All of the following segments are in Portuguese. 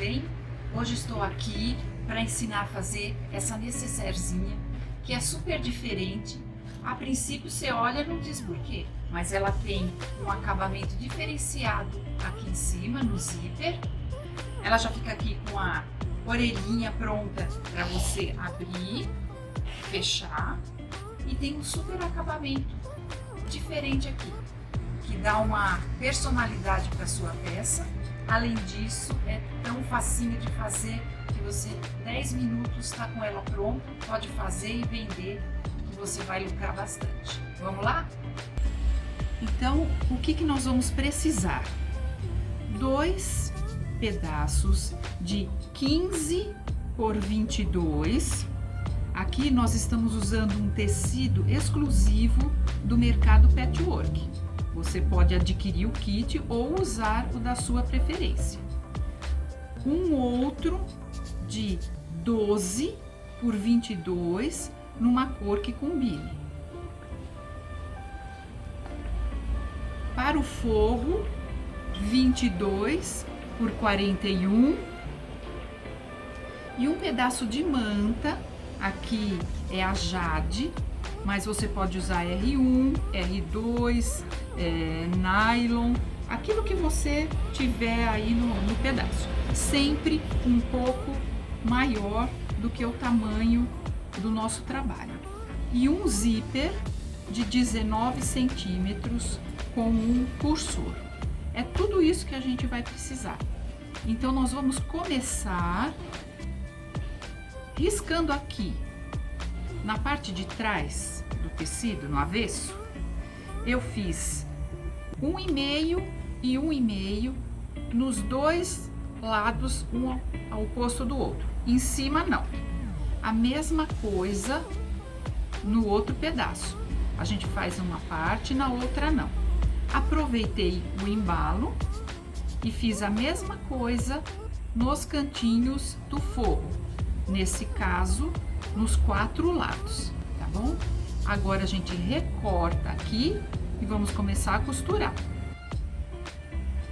bem? Hoje estou aqui para ensinar a fazer essa necessairezinha, que é super diferente. A princípio você olha e não diz por quê, mas ela tem um acabamento diferenciado aqui em cima, no zíper. Ela já fica aqui com a orelhinha pronta para você abrir, fechar, e tem um super acabamento diferente aqui, que dá uma personalidade para sua peça. Além disso, é tão facinho de fazer que você, 10 minutos, está com ela pronta, pode fazer e vender, que você vai lucrar bastante. Vamos lá? Então, o que nós vamos precisar? 2 pedaços de 15 por 22. Aqui nós estamos usando um tecido exclusivo do mercado Patchwork. Você pode adquirir o kit ou usar o da sua preferência. Um outro de 12 por 22 numa cor que combine. Para o forro, 22 por 41. E um pedaço de manta, aqui é a Jade, mas você pode usar R1, R2, nylon, aquilo que você tiver aí no pedaço. Sempre um pouco maior do que o tamanho do nosso trabalho. E um zíper de 19 centímetros com um cursor. É tudo isso que a gente vai precisar. Então, nós vamos começar riscando aqui na parte de trás do tecido, no avesso. Eu fiz 1,5 e 1,5 nos dois lados, um ao oposto do outro. Em cima não. A mesma coisa no outro pedaço. A gente faz uma parte, na outra não. Aproveitei o embalo e fiz a mesma coisa nos cantinhos do forro. Nesse caso, nos 4 lados, tá bom? Agora a gente recorta aqui e vamos começar a costurar.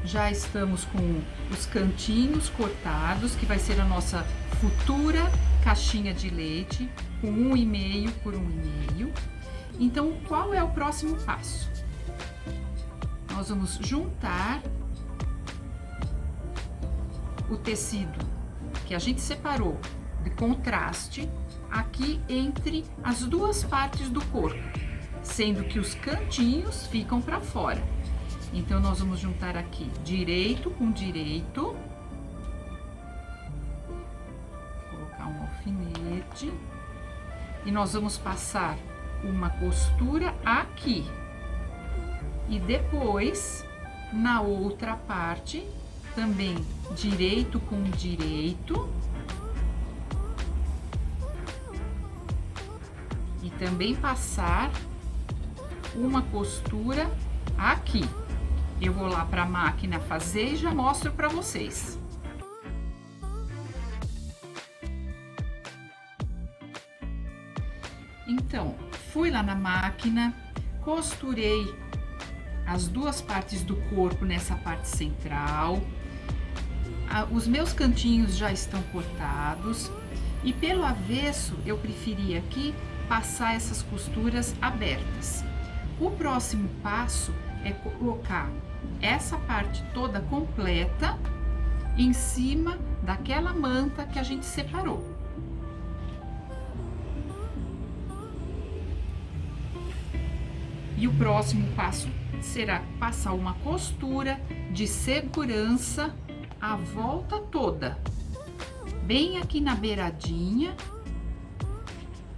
Já estamos com os cantinhos cortados, que vai ser a nossa futura caixinha de leite, com 1,5 por 1,5. Então, qual é o próximo passo? Nós vamos juntar o tecido que a gente separou de contraste aqui entre as duas partes do corpo, sendo que os cantinhos ficam para fora. Então, nós vamos juntar aqui direito com direito, colocar um alfinete e nós vamos passar uma costura aqui e depois na outra parte também direito com direito. E também passar uma costura aqui. Eu vou lá para a máquina fazer e já mostro para vocês. Então, fui lá na máquina, costurei as duas partes do corpo nessa parte central. Os meus cantinhos já estão cortados e pelo avesso eu preferi aqui passar essas costuras abertas. O próximo passo é colocar essa parte toda completa em cima daquela manta que a gente separou. E o próximo passo será passar uma costura de segurança a volta toda, bem aqui na beiradinha,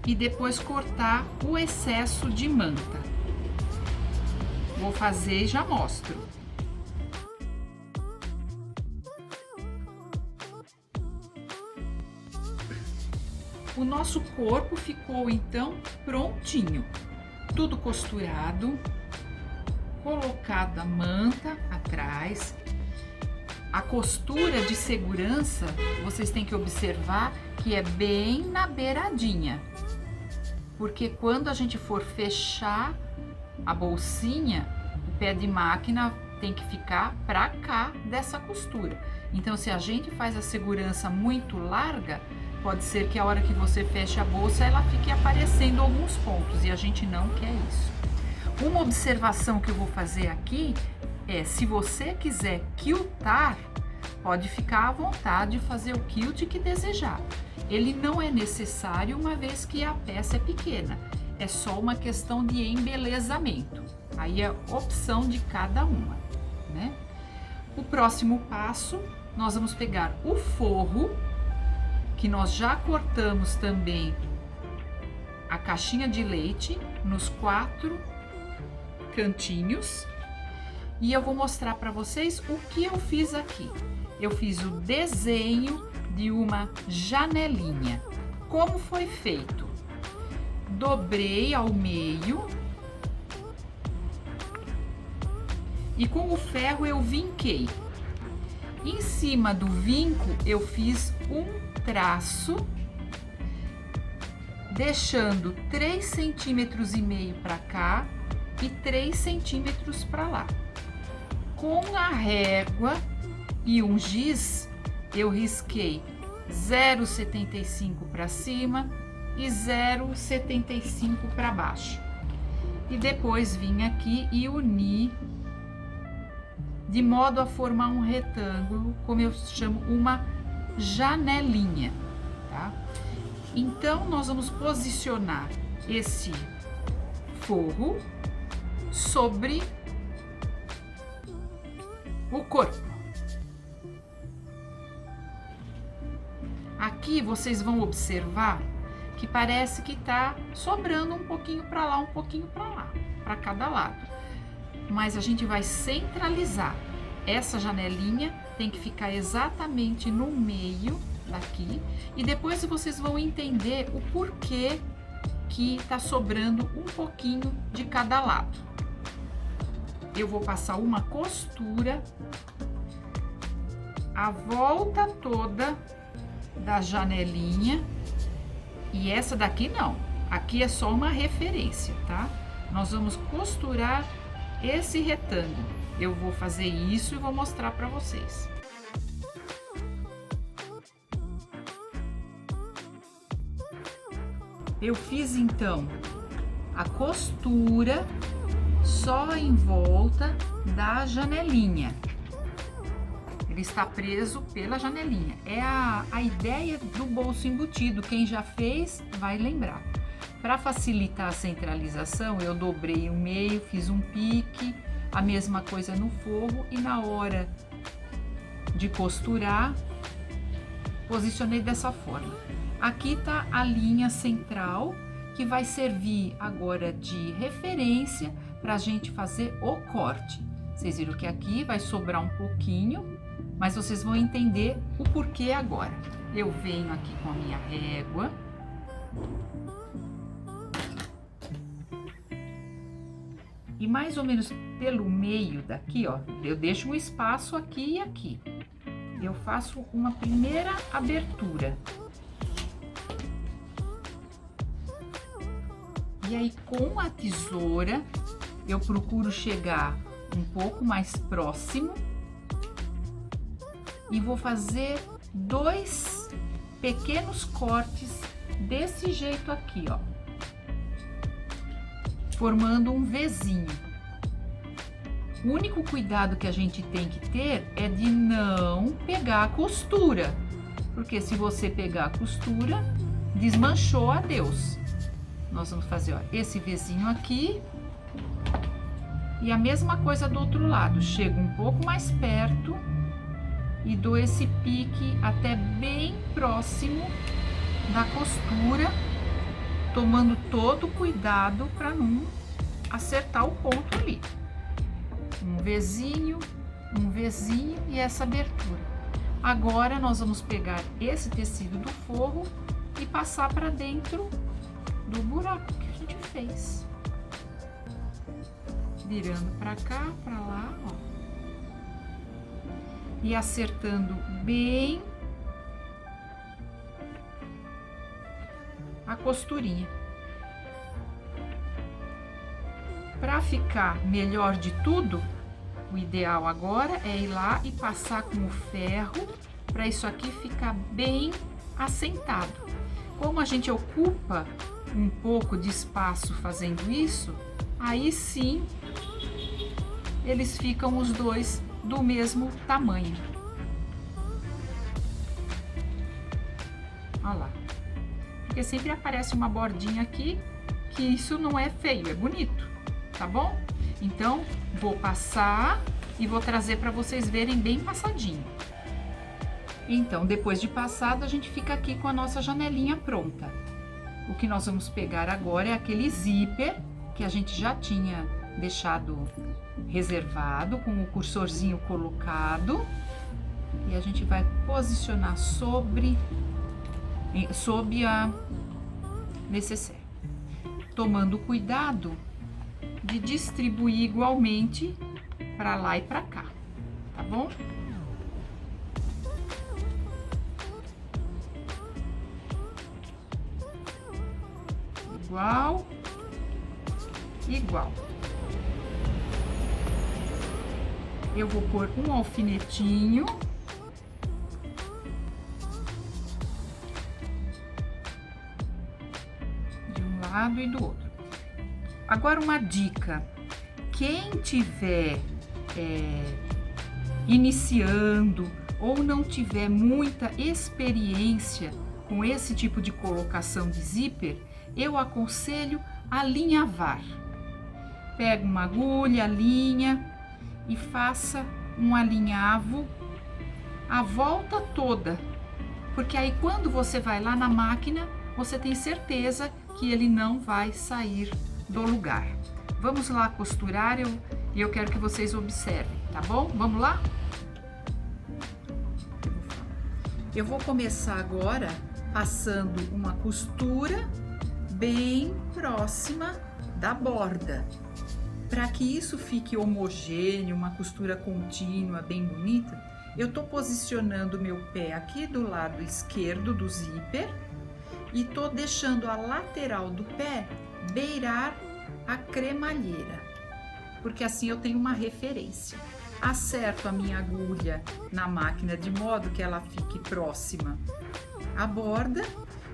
e depois cortar o excesso de manta. Vou fazer e já mostro. O nosso corpo ficou então prontinho, tudo costurado, colocado a manta atrás. A costura de segurança, vocês têm que observar que é bem na beiradinha, porque quando a gente for fechar a bolsinha, o pé de máquina tem que ficar pra cá dessa costura. Então, se a gente faz a segurança muito larga, pode ser que a hora que você feche a bolsa, ela fique aparecendo alguns pontos, e a gente não quer isso. Uma observação que eu vou fazer aqui é, se você quiser quiltar, pode ficar à vontade de fazer o quilt que desejar. Ele não é necessário, uma vez que a peça é pequena. É só uma questão de embelezamento. Aí é opção de cada uma, né? O próximo passo, nós vamos pegar o forro, que nós já cortamos também a caixinha de leite nos 4 cantinhos, e eu vou mostrar para vocês o que eu fiz aqui. Eu fiz o desenho de uma janelinha. Como foi feito? Dobrei ao meio e com o ferro eu vinquei. Em cima do vinco eu fiz um traço, deixando 3,5 centímetros para cá e 3 centímetros para lá. Com a régua e um giz, eu risquei 0,75 para cima e 0,75 para baixo. E depois vim aqui e uni de modo a formar um retângulo, como eu chamo, uma janelinha, tá? Então, nós vamos posicionar esse forro sobre o corpo. Aqui vocês vão observar que parece que tá sobrando um pouquinho para lá, um pouquinho para lá, para cada lado. Mas a gente vai centralizar. Essa janelinha tem que ficar exatamente no meio daqui, e depois vocês vão entender o porquê que tá sobrando um pouquinho de cada lado. Eu vou passar uma costura a volta toda da janelinha, e essa daqui não, aqui é só uma referência, tá? Nós vamos costurar esse retângulo. Eu vou fazer isso e vou mostrar para vocês. Eu fiz então a costura só em volta da janelinha. Ele está preso pela janelinha. É a ideia do bolso embutido. Quem já fez vai lembrar. Para facilitar a centralização, eu dobrei o meio, fiz um pique, a mesma coisa no forro, e na hora de costurar, posicionei dessa forma. Aqui tá a linha central, que vai servir agora de referência para a gente fazer o corte. Vocês viram que aqui vai sobrar um pouquinho, mas vocês vão entender o porquê agora. Eu venho aqui com a minha régua. E mais ou menos pelo meio daqui, ó, eu deixo um espaço aqui e aqui. Eu faço uma primeira abertura. E aí, com a tesoura, eu procuro chegar um pouco mais próximo e vou fazer 2 pequenos cortes desse jeito aqui, ó, formando um Vzinho. O único cuidado que a gente tem que ter é de não pegar a costura, porque se você pegar a costura, desmanchou, adeus. Nós vamos fazer, ó, esse Vzinho aqui e a mesma coisa do outro lado. Chego um pouco mais perto e dou esse pique até bem próximo da costura, tomando todo cuidado para não acertar o ponto ali. Um Vzinho e essa abertura. Agora nós vamos pegar esse tecido do forro e passar para dentro do buraco que a gente fez. Virando para cá, para lá, ó. E acertando bem a costurinha. Para ficar melhor de tudo, O ideal agora é ir lá e passar com o ferro para isso aqui ficar bem assentado. Como a gente ocupa um pouco de espaço fazendo isso, aí sim eles ficam os dois do mesmo tamanho. Olha lá. Porque sempre aparece uma bordinha aqui, que isso não é feio, é bonito, tá bom? Então, vou passar e vou trazer para vocês verem bem passadinho. Então, depois de passado, a gente fica aqui com a nossa janelinha pronta. O que nós vamos pegar agora é aquele zíper que a gente já tinha deixado reservado, com o cursorzinho colocado. E a gente vai posicionar sob a necessaire, tomando cuidado de distribuir igualmente para lá e para cá, tá bom? Igual, igual. Eu vou pôr um alfinetinho. De um lado e do outro. Agora uma dica. Quem tiver iniciando ou não tiver muita experiência com esse tipo de colocação de zíper, eu aconselho alinhavar. Pega uma agulha, alinha e faça um alinhavo a volta toda, porque aí quando você vai lá na máquina, você tem certeza que ele não vai sair do lugar. Vamos lá costurar e eu quero que vocês observem, tá bom? Vamos lá? Eu vou começar agora passando uma costura bem próxima da borda. Para que isso fique homogêneo, uma costura contínua, bem bonita, eu tô posicionando meu pé aqui do lado esquerdo do zíper e tô deixando a lateral do pé beirar a cremalheira, porque assim eu tenho uma referência. Acerto a minha agulha na máquina de modo que ela fique próxima à borda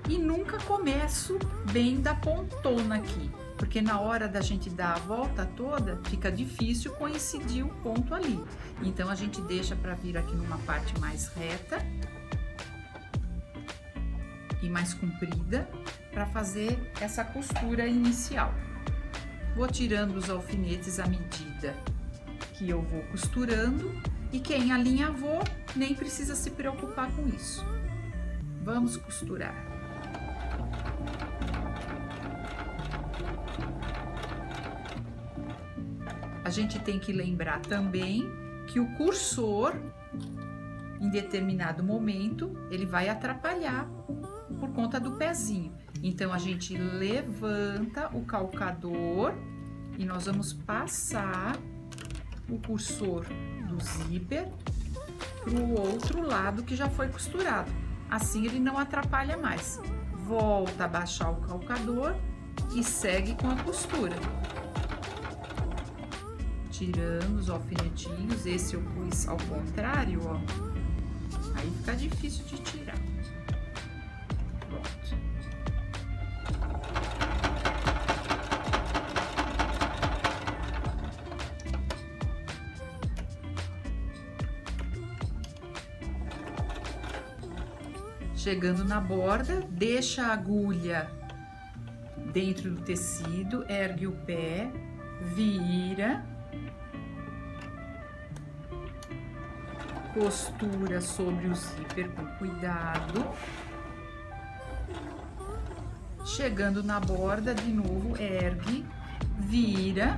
e nunca começo bem da pontona aqui, porque na hora da gente dar a volta toda fica difícil coincidir o ponto ali. Então a gente deixa para vir aqui numa parte mais reta e mais comprida para fazer essa costura inicial. Vou tirando os alfinetes à medida que eu vou costurando e quem alinhavou nem precisa se preocupar com isso. Vamos costurar. A gente tem que lembrar também que o cursor, em determinado momento, ele vai atrapalhar por conta do pezinho. Então, a gente levanta o calcador e nós vamos passar o cursor do zíper para o outro lado que já foi costurado. Assim, ele não atrapalha mais. Volta a baixar o calcador e segue com a costura. Tirando os alfinetinhos, esse eu pus ao contrário, ó. Aí fica difícil de tirar. Pronto. Chegando na borda, deixa a agulha dentro do tecido, ergue o pé, vira, costura sobre o zíper com cuidado. Chegando na borda, de novo, ergue, vira.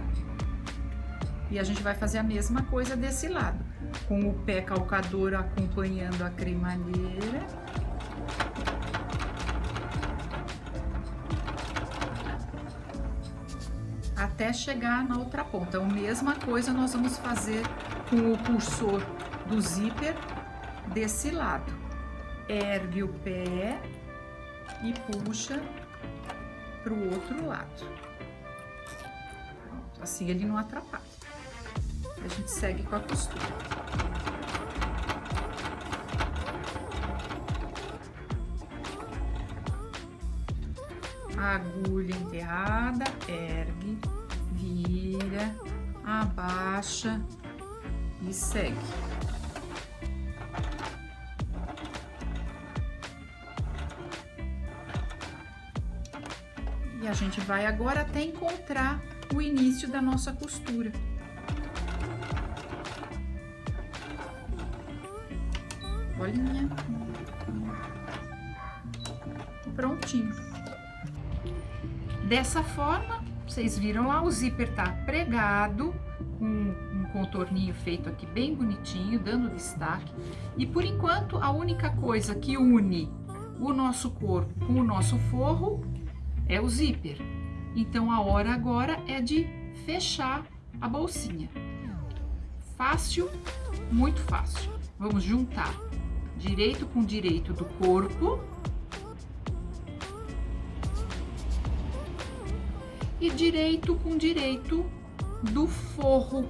E a gente vai fazer a mesma coisa desse lado, com o pé calcador acompanhando a cremalheira. Até chegar na outra ponta. A mesma coisa nós vamos fazer com o cursor do zíper desse lado. Ergue o pé e puxa para o outro lado. Pronto, assim ele não atrapalha. A gente segue com a costura. A agulha enterrada, ergue, vira, abaixa e segue. E a gente vai agora até encontrar o início da nossa costura. Bolinha. Prontinho. Dessa forma, vocês viram lá, o zíper tá pregado, com um contorninho feito aqui bem bonitinho, dando destaque. E por enquanto, a única coisa que une o nosso corpo com o nosso forro é o zíper. Então, a hora agora é de fechar a bolsinha. Fácil, muito fácil. Vamos juntar direito com direito do corpo e direito com direito do forro.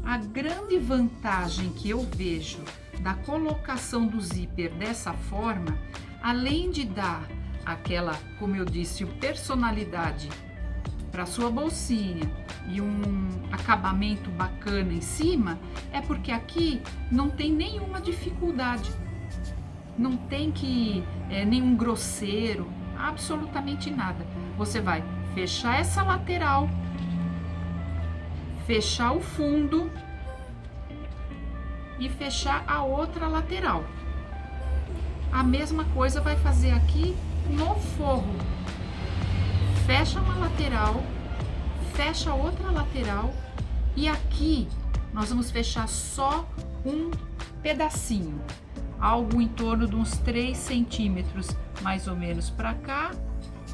A grande vantagem que eu vejo da colocação do zíper dessa forma, além de dar aquela, como eu disse, personalidade para sua bolsinha e um acabamento bacana em cima, é porque aqui não tem nenhuma dificuldade, não tem que nenhum grosseiro, absolutamente nada. Você vai fechar essa lateral, fechar o fundo e fechar a outra lateral. A mesma coisa vai fazer aqui no forro. Fecha uma lateral, fecha outra lateral e aqui nós vamos fechar só um pedacinho, algo em torno de uns 3 centímetros mais ou menos para cá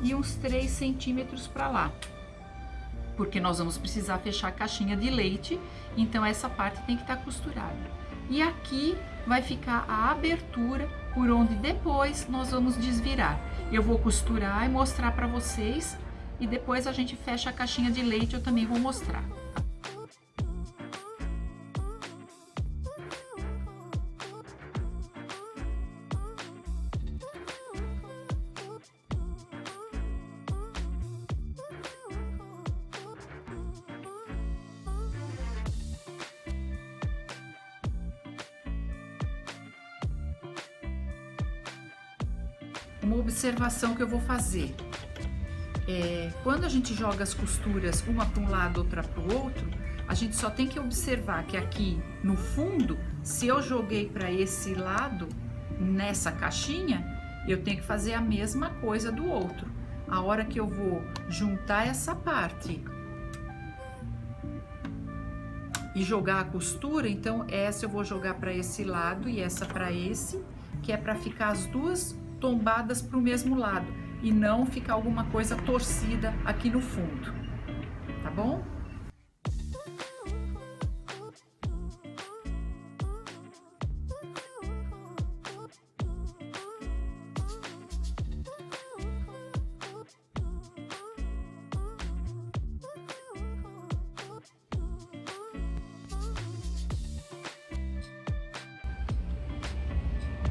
e uns 3 centímetros para lá, porque nós vamos precisar fechar a caixinha de leite, então essa parte tem que estar costurada. E aqui vai ficar a abertura por onde depois nós vamos desvirar. Eu vou costurar e mostrar para vocês e depois a gente fecha a caixinha de leite, eu também vou mostrar. Uma observação que eu vou fazer quando a gente joga as costuras uma para um lado, outra para o outro, a gente só tem que observar que aqui no fundo, se eu joguei para esse lado nessa caixinha, eu tenho que fazer a mesma coisa do outro. A hora que eu vou juntar essa parte e jogar a costura, então essa eu vou jogar para esse lado e essa para esse, que é para ficar as duas tombadas para o mesmo lado e não ficar alguma coisa torcida aqui no fundo, tá bom?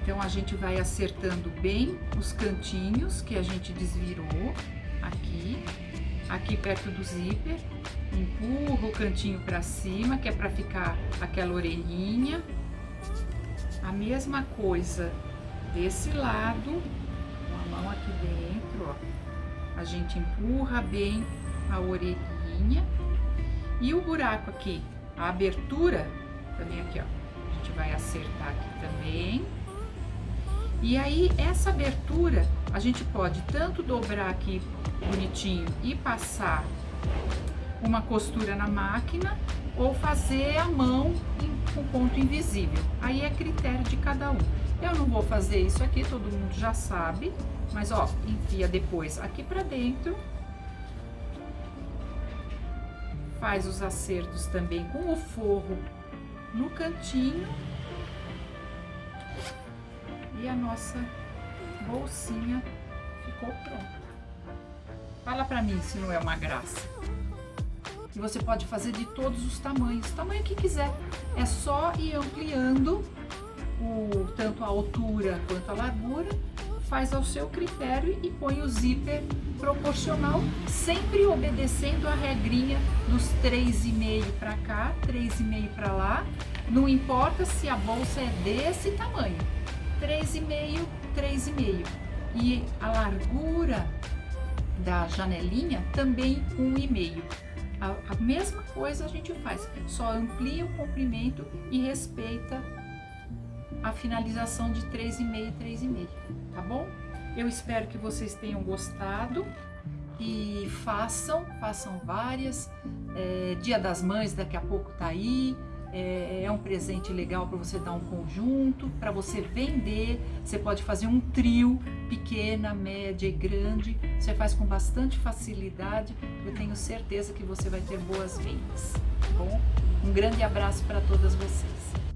Então, a gente vai acertando bem os cantinhos que a gente desvirou aqui perto do zíper. Empurra o cantinho para cima, que é para ficar aquela orelhinha. A mesma coisa desse lado, com a mão aqui dentro, ó. A gente empurra bem a orelhinha. E o buraco aqui, a abertura, também aqui, ó. A gente vai acertar aqui também. E aí, essa abertura, a gente pode tanto dobrar aqui bonitinho e passar uma costura na máquina, ou fazer à mão com ponto invisível. Aí é critério de cada um. Eu não vou fazer isso aqui, todo mundo já sabe, mas ó, enfia depois aqui pra dentro. Faz os acertos também com o forro no cantinho. E a nossa bolsinha ficou pronta. Fala pra mim se não é uma graça. E você pode fazer de todos os tamanhos, o tamanho que quiser. É só ir ampliando tanto a altura quanto a largura, faz ao seu critério e põe o zíper proporcional, sempre obedecendo a regrinha dos 3,5 para cá, 3,5 para lá. Não importa se a bolsa é desse tamanho, 3,5, 3,5. E a largura da janelinha também 1,5. A mesma coisa a gente faz, só amplia o comprimento e respeita a finalização de 3,5, 3,5, tá bom? Eu espero que vocês tenham gostado e façam várias. Dia das Mães daqui a pouco tá aí. É um presente legal para você dar um conjunto, para você vender. Você pode fazer um trio, pequena, média e grande. Você faz com bastante facilidade. Eu tenho certeza que você vai ter boas vendas, tá bom? Um grande abraço para todas vocês.